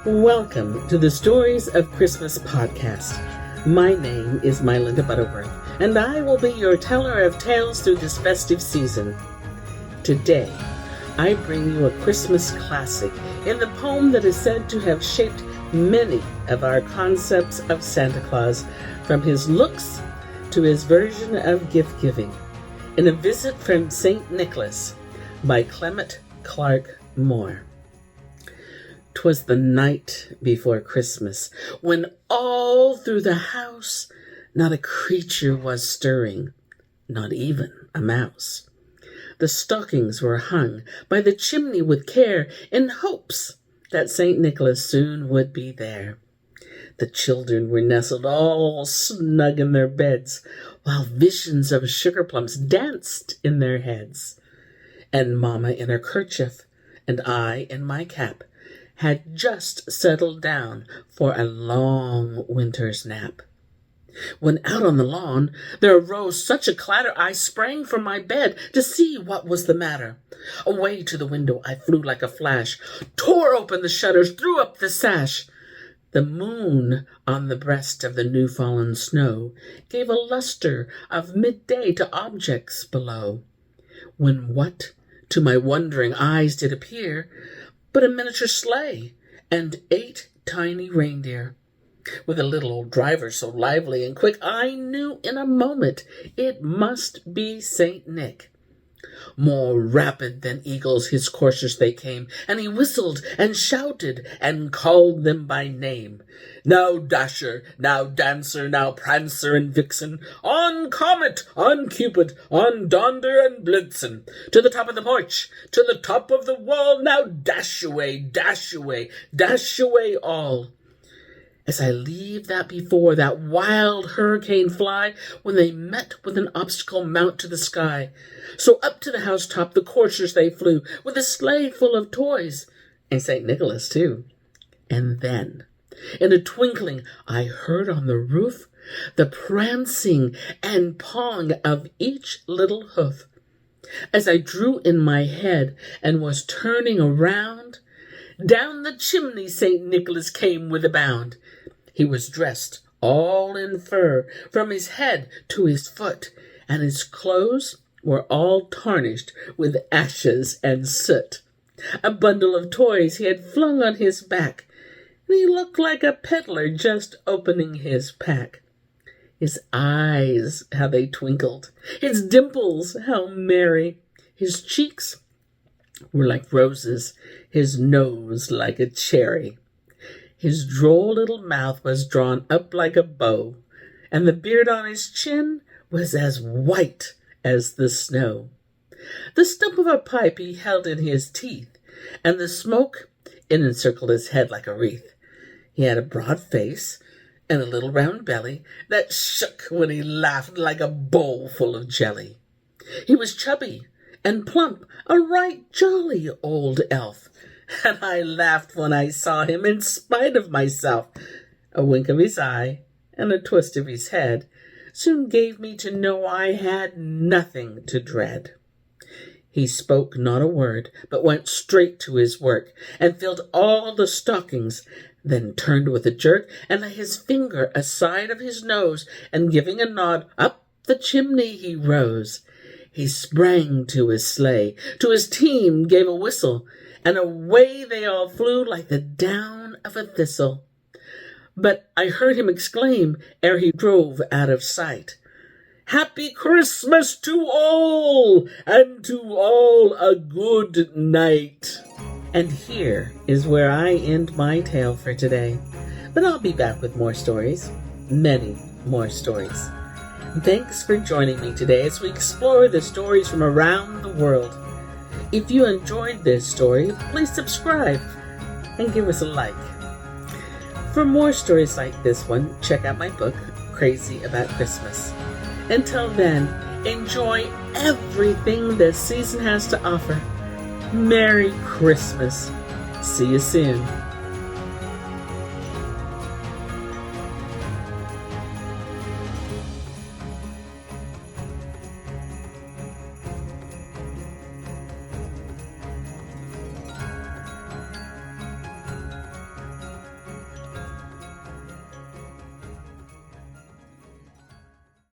Welcome to the Stories of Christmas podcast. My name is MyLinda Butterworth, and I will be your teller of tales through this festive season. Today, I bring you a Christmas classic in the poem that is said to have shaped many of our concepts of Santa Claus, from his looks to his version of gift-giving, in A Visit from St. Nicholas by Clement Clarke Moore. 'Twas the night before Christmas, when all through the house not a creature was stirring, not even a mouse. The stockings were hung by the chimney with care, in hopes that St. Nicholas soon would be there. The children were nestled all snug in their beds, while visions of sugar plums danced in their heads. And Mamma in her kerchief, and I in my cap, had just settled down for a long winter's nap. When out on the lawn there arose such a clatter, I sprang from my bed to see what was the matter. Away to the window I flew like a flash, tore open the shutters, threw up the sash. The moon on the breast of the new-fallen snow gave a luster of midday to objects below, when what to my wondering eyes did appear but a miniature sleigh and 8 tiny reindeer. With a little old driver so lively and quick, I knew in a moment it must be St. Nick. More rapid than eagles his coursers they came, and he whistled and shouted and called them by name. Now Dasher, now Dancer, now Prancer and Vixen, on Comet, on Cupid, on Donder and Blitzen, to the top of the porch, to the top of the wall, now dash away, dash away, dash away all. As I leave that before that wild hurricane fly, when they met with an obstacle mount to the sky. So up to the housetop the coursers they flew, with a sleigh full of toys, and St. Nicholas too. And then, in a twinkling, I heard on the roof the prancing and pawing of each little hoof. As I drew in my head and was turning around, down the chimney St. Nicholas came with a bound. He was dressed all in fur, from his head to his foot, and his clothes were all tarnished with ashes and soot. A bundle of toys he had flung on his back, and he looked like a peddler just opening his pack. His eyes, how they twinkled, his dimples, how merry, his cheeks were like roses, his nose like a cherry. His droll little mouth was drawn up like a bow, and the beard on his chin was as white as the snow. The stump of a pipe he held in his teeth, and the smoke encircled his head like a wreath. He had a broad face and a little round belly that shook when he laughed like a bowl full of jelly. He was chubby and plump, a right jolly old elf, and I laughed when I saw him in spite of myself. A wink of his eye and a twist of his head soon gave me to know I had nothing to dread. He spoke not a word, but went straight to his work, and filled all the stockings, then turned with a jerk, and laid his finger aside of his nose, and giving a nod, up the chimney he rose. He sprang to his sleigh, to his team gave a whistle, and away they all flew like the down of a thistle. But I heard him exclaim, ere he drove out of sight, "Happy Christmas to all, and to all a good night." And here is where I end my tale for today. But I'll be back with more stories, many more stories. Thanks for joining me today as we explore the stories from around the world. If you enjoyed this story, please subscribe and give us a like. For more stories like this one, check out my book, Crazy About Christmas. Until then, enjoy everything this season has to offer. Merry Christmas. See you soon.